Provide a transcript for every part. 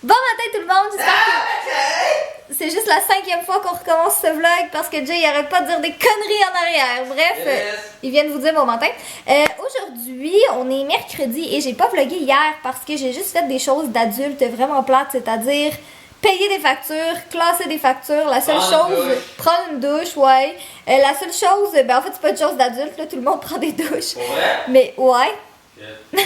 Bon matin tout le monde, j'espère que c'est juste la 5e fois qu'on recommence ce vlog parce que Jay il arrête pas de dire des conneries en arrière. Bref, il vient de vous dire bon matin. Aujourd'hui, on est mercredi et j'ai pas vlogué hier parce que j'ai juste fait des choses d'adultes vraiment plates, c'est-à-dire payer des factures, classer des factures. La seule chose, prendre une douche, ouais. La seule chose, ben en fait c'est pas une chose d'adulte, là, tout le monde prend des douches. Ouais. Mais ouais. Yeah.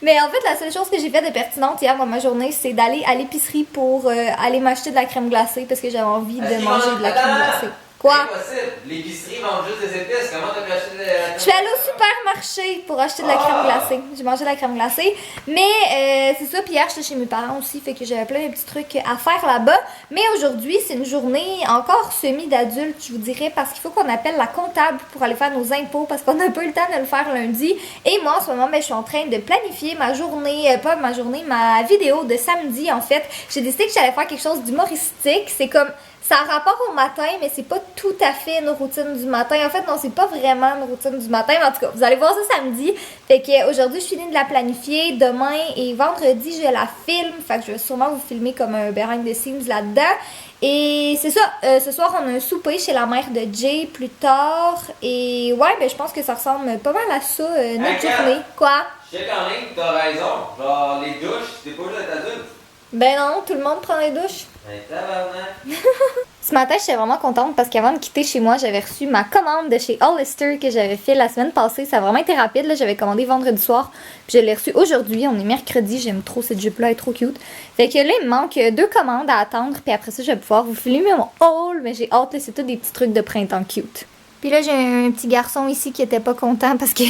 Mais en fait, la seule chose que j'ai fait de pertinente hier dans ma journée, c'est d'aller à l'épicerie pour aller m'acheter de la crème glacée parce que j'avais envie de manger de la crème glacée. Quoi? Impossible. L'épicerie vend juste des épices. Comment t'as pu acheter de la crème glacée? Je suis allée au supermarché pour acheter de la crème glacée. J'ai mangé de la crème glacée. Mais c'est ça. Puis hier, j'étais chez mes parents aussi. Fait que j'avais plein de petits trucs à faire là-bas. Mais aujourd'hui, c'est une journée encore semi-d'adulte, je vous dirais. Parce qu'il faut qu'on appelle la comptable pour aller faire nos impôts. Parce qu'on n'a pas eu le temps de le faire lundi. Et moi, en ce moment, ben, je suis en train de planifier ma journée. Pas ma journée, ma vidéo de samedi, en fait. J'ai décidé que j'allais faire quelque chose d'humoristique. C'est comme... Ça a rapport au matin, mais c'est pas tout à fait une routine du matin. En fait, non, c'est pas vraiment une routine du matin. Mais en tout cas, vous allez voir ça samedi. Fait que aujourd'hui, je finis de la planifier. Demain et vendredi, je la filme. Fait que je vais sûrement vous filmer comme un behind the scenes là-dedans. Et c'est ça. Ce soir, on a un souper chez la mère de Jay plus tard. Et ouais, ben je pense que ça ressemble pas mal à ça, notre journée. Quoi? Je sais quand même que t'as raison. Genre, les douches, c'est pas juste d'être adulte. Ben non, tout le monde prend les douches. Ben, tabarnak. Ce matin, j'étais vraiment contente parce qu'avant de quitter chez moi, j'avais reçu ma commande de chez Hollister que j'avais fait la semaine passée. Ça a vraiment été rapide, là. J'avais commandé vendredi soir, puis je l'ai reçu aujourd'hui. On est mercredi, j'aime trop cette jupe-là, elle est trop cute. Fait que là, il me manque 2 commandes à attendre, puis après ça, je vais pouvoir vous filmer mon haul. Mais j'ai hâte, là, c'est tout des petits trucs de printemps cute. Puis là, j'ai un petit garçon ici qui était pas content parce que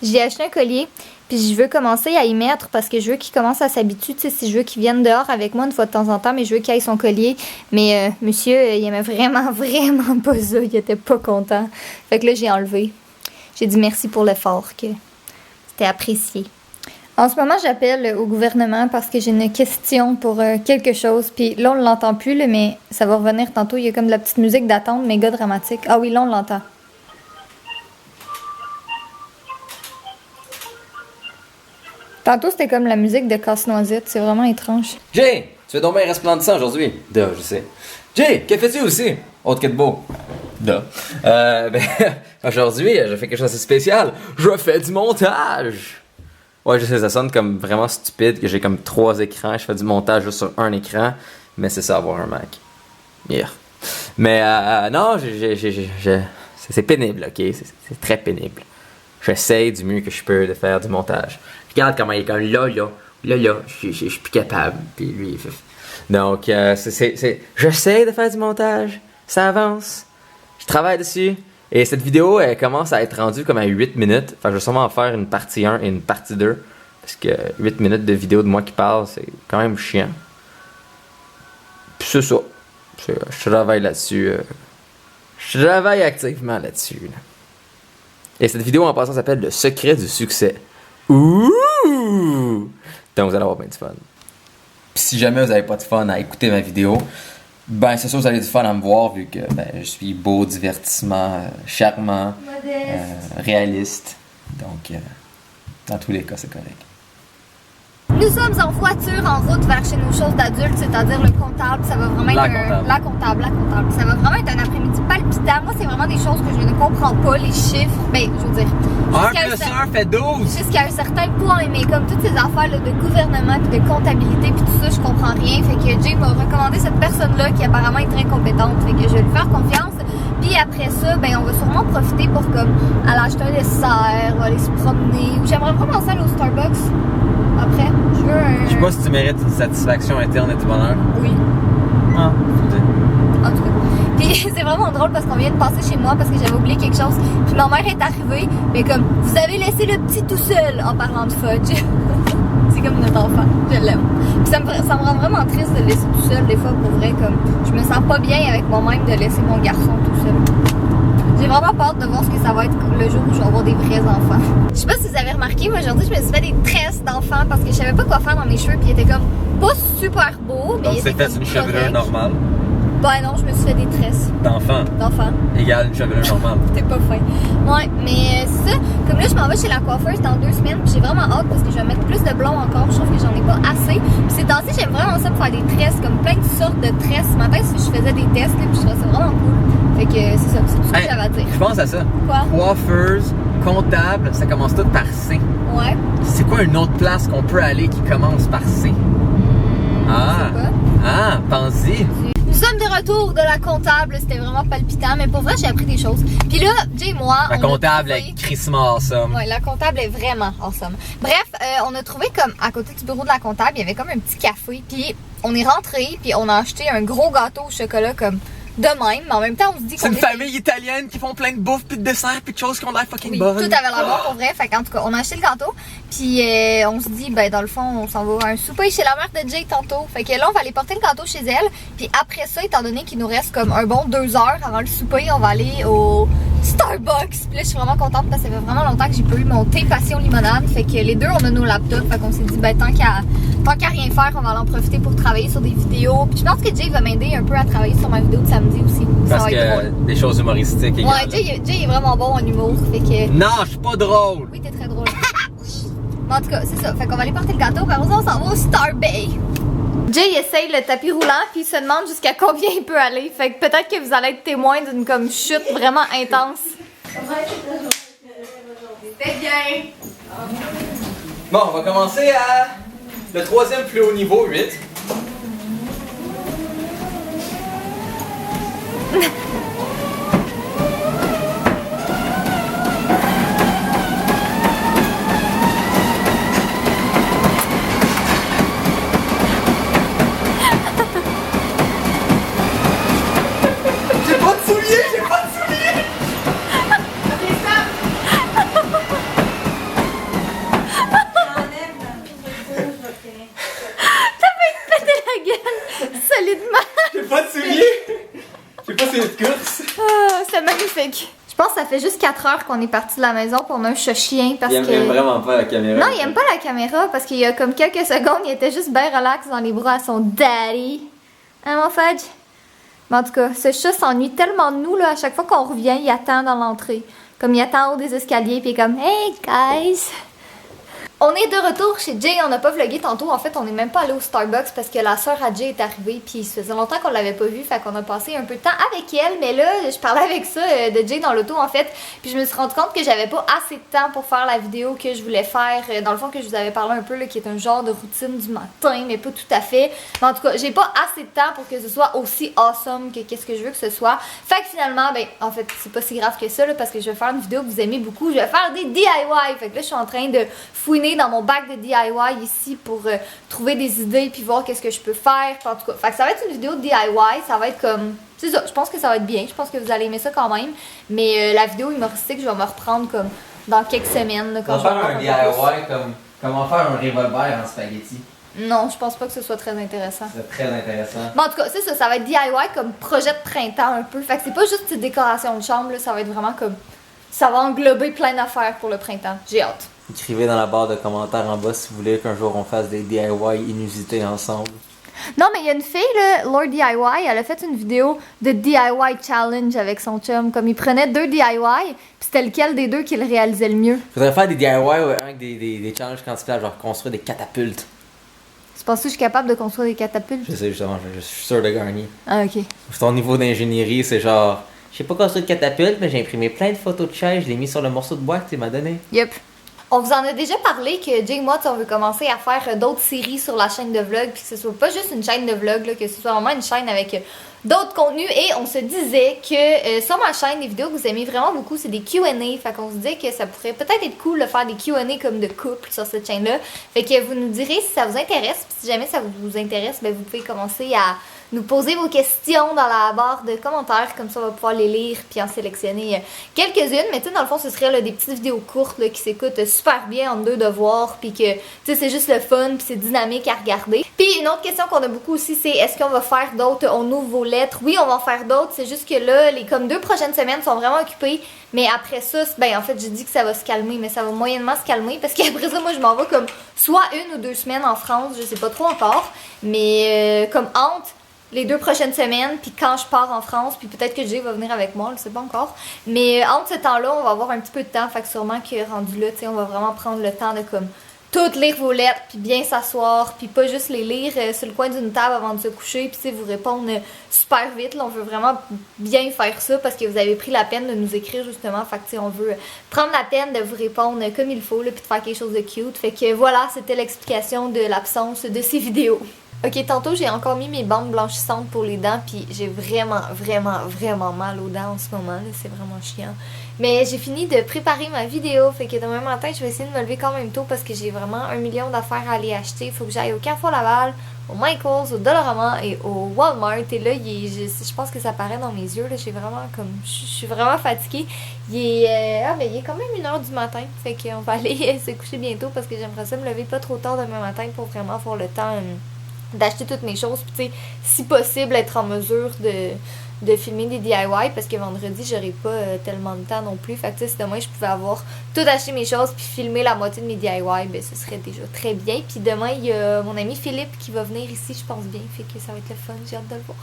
j'ai acheté un collier. Puis je veux commencer à y mettre parce que je veux qu'il commence à s'habituer. Tu sais, si je veux qu'il vienne dehors avec moi une fois de temps en temps, mais je veux qu'il aille son collier. Mais monsieur, il aimait vraiment pas ça. Il était pas content. Fait que là, j'ai enlevé. J'ai dit merci pour l'effort, que c'était apprécié. En ce moment, j'appelle au gouvernement parce que j'ai une question pour quelque chose. Puis là, on ne l'entend plus, là, mais ça va revenir tantôt. Il y a comme de la petite musique d'attente, méga dramatique. Ah oui, là, on l'entend. Tantôt, c'était comme la musique de Casse-Noisette. C'est vraiment étrange. Jay, tu fais donc bien resplendissant aujourd'hui. Duh, je sais. Jay, que fais-tu aussi? Autre que de beau. Duh. Ben, aujourd'hui, je fais quelque chose de spécial. Je fais du montage. Ouais, je sais, ça sonne comme vraiment stupide que j'ai comme 3 écrans. Je fais du montage juste sur un écran. Mais c'est ça, avoir un Mac. Yeah. Mais non, c'est pénible, ok? C'est très pénible. J'essaie du mieux que je peux de faire du montage. Regarde comment il est comme là, je suis plus capable. Puis lui, donc, j'essaie de faire du montage. Ça avance. Je travaille dessus. Et cette vidéo, elle commence à être rendue comme à 8 minutes. Enfin, je vais sûrement en faire une partie 1 et une partie 2. Parce que 8 minutes de vidéo de moi qui parle, c'est quand même chiant. Puis c'est ça. Je travaille là-dessus. Je travaille activement là-dessus. Là. Et cette vidéo en passant s'appelle Le secret du succès. Ouh! Donc vous allez avoir bien du fun. Puis si jamais vous n'avez pas de fun à écouter ma vidéo, ben c'est sûr que vous avez du fun à me voir vu que ben, je suis beau, divertissement, charmant, réaliste. Donc dans tous les cas c'est correct. Nous sommes en voiture en route vers chez nos choses d'adultes, c'est-à-dire le comptable. Ça va vraiment être la comptable. Ça va vraiment être un après-midi palpitant. Moi, c'est vraiment des choses que je ne comprends pas, les chiffres. Ben, je veux dire. 1 plus 1 fait 12! Jusqu'à un certain point, mais comme toutes ces affaires là, de gouvernement puis de comptabilité puis tout ça, je comprends rien. Fait que Jay m'a recommandé cette personne-là qui apparemment est très compétente. Fait que je vais lui faire confiance. Puis après ça, ben on va sûrement profiter pour comme aller acheter un dessert, aller se promener. J'aimerais vraiment ça aller au Starbucks. Après, je veux un... Je sais pas si tu mérites une satisfaction interne et du bonheur. Oui. Ah, en tout cas. Puis c'est vraiment drôle parce qu'on vient de passer chez moi parce que j'avais oublié quelque chose. Puis ma mère est arrivée, mais comme, vous avez laissé le petit tout seul en parlant de fudge. C'est comme notre enfant, je l'aime. Puis ça me rend vraiment triste de le laisser tout seul des fois pour vrai, comme, je me sens pas bien avec moi-même de laisser mon garçon tout seul. J'ai vraiment peur de voir ce que ça va être le jour où je vais avoir des vrais enfants. Je sais pas si vous avez remarqué, mais aujourd'hui, je me suis fait des tresses d'enfants parce que je savais pas quoi faire dans mes cheveux. Puis ils étaient comme pas super beaux. Mais donc c'est fait une chevelure normale. Ben non, je me suis fait des tresses D'enfant. d'enfant. Égal une chevelure normale. T'es pas fin. Ouais, mais c'est ça. Comme là, je m'en vais chez la coiffeuse dans 2 semaines, puis j'ai vraiment hâte parce que je vais mettre plus de blond encore. Je trouve que j'en ai pas assez. Puis ces temps-ci, j'aime vraiment ça pour faire des tresses, comme plein de sortes de tresses. Ce matin, je faisais des tests, là, puis je trouvais ça vraiment cool. Fait que c'est ça, c'est tout ce que j'avais à dire. Je pense à ça. Quoi? Coiffeuse, comptable, ça commence tout par C. Ouais. C'est quoi une autre place qu'on peut aller qui commence par C? Je sais pas. Ah, pense-y. Nous sommes de retour de la comptable, c'était vraiment palpitant, mais pour vrai, j'ai appris des choses. Puis là, Jay et moi, La on comptable a est trouvé... crissement awesome. Ouais, la comptable est vraiment awesome. Bref, on a trouvé comme à côté du bureau de la comptable, il y avait comme un petit café, puis on est rentré, puis on a acheté un gros gâteau au chocolat comme de même, mais en même temps, on se dit qu'on C'est une est... famille italienne qui font plein de bouffe, puis de desserts, puis de choses qui ont l'air fucking Oui, bonnes. tout avait l'air bon pour vrai. Fait qu'en tout cas, on a acheté le gâteau. Puis on se dit, ben dans le fond, on s'en va à un souper chez la mère de Jay tantôt. Fait que là, on va aller porter le gâteau chez elle. Puis après ça, étant donné qu'il nous reste comme un bon 2 heures avant le souper, on va aller au Starbucks. Puis là, je suis vraiment contente parce que ça fait vraiment longtemps que j'ai pas eu mon thé passion limonade. Fait que les deux, on a nos laptops. Fait qu'on s'est dit, ben tant qu'à rien faire, on va aller en profiter pour travailler sur des vidéos. Puis je pense que Jay va m'aider un peu à travailler sur ma vidéo de samedi aussi. Ça Parce va être que drôle. des choses humoristiques Ouais, égales. Jay est vraiment bon en humour. Fait que... Non, je suis pas drôle. Oui, t'es très drôle. Mais en tout cas, c'est ça. Fait qu'on va aller porter le gâteau, puis après ça, on s'en va au Starbay. Jay essaye le tapis roulant, puis il se demande jusqu'à combien il peut aller. Fait que peut-être que vous allez être témoin d'une comme chute vraiment intense. C'était bien. Bon, on va commencer à le 3e plus haut niveau, 8. J'ai pas de souliers, j'ai pas de souliers. Péter la gueule solidement. J'ai pas de souliers. J'ai pas fait de course. Ah, c'est magnifique. Je pense que ça fait juste 4 heures qu'on est parti de la maison pour un chat-chien parce Il que... aime vraiment pas la caméra. Non, il aime pas la caméra parce qu'il y a comme quelques secondes, il était juste bien relax dans les bras à son daddy. Hein, mon fudge? Mais en tout cas, ce chat s'ennuie tellement de nous, là, à chaque fois qu'on revient, il attend dans l'entrée. Comme il attend en haut des escaliers, puis il est comme « Hey, guys! » On est de retour chez Jay, on n'a pas vlogué tantôt, en fait on n'est même pas allé au Starbucks parce que la sœur à Jay est arrivée puis ça faisait longtemps qu'on l'avait pas vue, fait qu'on a passé un peu de temps avec elle, mais là je parlais avec ça de Jay dans l'auto en fait, puis je me suis rendu compte que j'avais pas assez de temps pour faire la vidéo que je voulais faire, dans le fond que je vous avais parlé un peu là, qui est un genre de routine du matin, mais pas tout à fait, mais en tout cas j'ai pas assez de temps pour que ce soit aussi awesome que qu'est-ce que je veux que ce soit, fait que finalement, ben en fait c'est pas si grave que ça là, parce que je vais faire une vidéo que vous aimez beaucoup, je vais faire des DIY, fait que là je suis en train de fouiner dans mon bac de DIY ici pour trouver des idées puis voir qu'est-ce que je peux faire. En tout cas, fait que ça va être une vidéo de DIY, ça va être comme... C'est ça, je pense que ça va être bien, je pense que vous allez aimer ça quand même. Mais la vidéo humoristique, je vais me reprendre comme dans quelques semaines. Là, quand On va je vais faire un DIY comme comment faire un revolver en spaghetti. Non, je pense pas que ce soit très intéressant. C'est très intéressant. Mais en tout cas, c'est ça, ça va être DIY comme projet de printemps un peu. Fait que c'est pas juste une décoration de chambre, là, ça va être vraiment comme... Ça va englober plein d'affaires pour le printemps. J'ai hâte. Écrivez dans la barre de commentaires en bas si vous voulez qu'un jour on fasse des DIY inusités ensemble. Non, mais il y a une fille, là, Lord DIY, elle a fait une vidéo de DIY challenge avec son chum. Comme il prenait 2 DIY, puis c'était lequel des deux qui le réalisait le mieux. Faudrait faire des DIY avec des challenges quantifiables, genre construire des catapultes. Tu penses que je suis capable de construire des catapultes? Je sais justement, je suis sûr de gagner. Ah, ok. Ton niveau d'ingénierie, c'est genre, j'ai pas construit de catapulte, mais j'ai imprimé plein de photos de chaises, je l'ai mis sur le morceau de bois que tu m'as donné. Yep. On vous en a déjà parlé que Jay et moi, on veut commencer à faire d'autres séries sur la chaîne de vlog, puis que ce soit pas juste une chaîne de vlog, là, que ce soit vraiment une chaîne avec d'autres contenus. Et on se disait que sur ma chaîne, les vidéos que vous aimez vraiment beaucoup, c'est des Q&A. Fait qu'on se disait que ça pourrait peut-être être cool de faire des Q&A comme de couple sur cette chaîne-là. Fait que vous nous direz si ça vous intéresse. Puis si jamais ça vous intéresse, ben vous pouvez commencer à nous poser vos questions dans la barre de commentaires, comme ça on va pouvoir les lire puis en sélectionner quelques-unes. Mais tu sais, dans le fond, ce serait là, des petites vidéos courtes là, qui s'écoutent super bien en 2 devoirs, puis que tu sais, c'est juste le fun, puis c'est dynamique à regarder. Puis une autre question qu'on a beaucoup aussi, c'est est-ce qu'on va faire d'autres, on ouvre vos lettres? Oui, on va en faire d'autres, c'est juste que là, les comme 2 prochaines semaines sont vraiment occupées. Mais après ça, ben en fait, j'ai dit que ça va se calmer, mais ça va moyennement se calmer parce qu'après ça, moi, je m'en vais comme soit 1 ou 2 semaines en France, je sais pas trop encore. Mais comme entre les 2 prochaines semaines, puis quand je pars en France, puis peut-être que Jay va venir avec moi, je sais pas encore. Mais entre ce temps-là, on va avoir un petit peu de temps, fait que sûrement que rendu là, tu sais, on va vraiment prendre le temps de comme toutes lire vos lettres, puis bien s'asseoir, puis pas juste les lire sur le coin d'une table avant de se coucher, puis tu sais, vous répondre super vite. Là, on veut vraiment bien faire ça parce que vous avez pris la peine de nous écrire justement. Fait que tu sais, on veut prendre la peine de vous répondre comme il faut, là, puis de faire quelque chose de cute. Fait que voilà, c'était l'explication de l'absence de ces vidéos. Ok, tantôt j'ai encore mis mes bandes blanchissantes pour les dents, puis j'ai vraiment mal aux dents en ce moment, là, c'est vraiment chiant. Mais j'ai fini de préparer ma vidéo, fait que demain matin je vais essayer de me lever quand même tôt parce que j'ai vraiment 1 million d'affaires à aller acheter. Il faut que j'aille au Carrefour Laval, au Michaels, au Dollarama et au Walmart. Et là, je pense que ça paraît dans mes yeux, là, j'ai vraiment comme, je suis vraiment fatiguée. Il est quand même 1h du matin, fait qu'on va aller se coucher bientôt parce que j'aimerais ça me lever pas trop tard demain matin pour vraiment avoir le temps d'acheter toutes mes choses, puis tu sais, si possible, être en mesure de filmer des DIY, parce que vendredi, j'aurai pas tellement de temps non plus. Fait que tu sais, si demain, je pouvais avoir tout acheté mes choses, puis filmer la moitié de mes DIY, ben ce serait déjà très bien. Puis demain, il y a mon ami Philippe qui va venir ici, je pense bien, fait que ça va être le fun, j'ai hâte de le voir.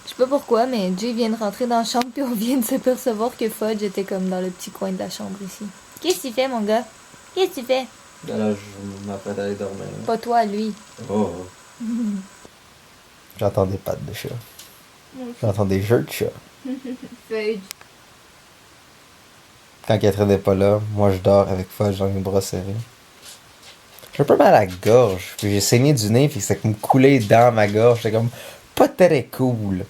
Je sais pas pourquoi, mais Jay vient de rentrer dans la chambre, puis on vient de s'apercevoir que Fudge était comme dans le petit coin de la chambre ici. Qu'est-ce que tu fais, mon gars? Qu'est-ce que tu fais? Là, je m'apprête à aller dormir. Pas toi, lui. Oh. J'entends des pattes de chat. J'entends des jeux de chat. Fudge. Quand Catherine n'est pas là, moi je dors avec Fudge dans mes bras serrés. J'ai un peu mal à la gorge, puis j'ai saigné du nez, puis c'est comme coulé dans ma gorge. C'est comme pas très cool.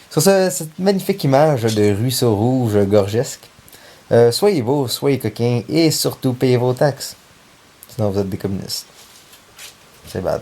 Sur cette magnifique image de ruisseau rouge gorgesque, soyez beaux, soyez coquins, et surtout payez vos taxes. Sinon vous êtes des communistes. C'est bad.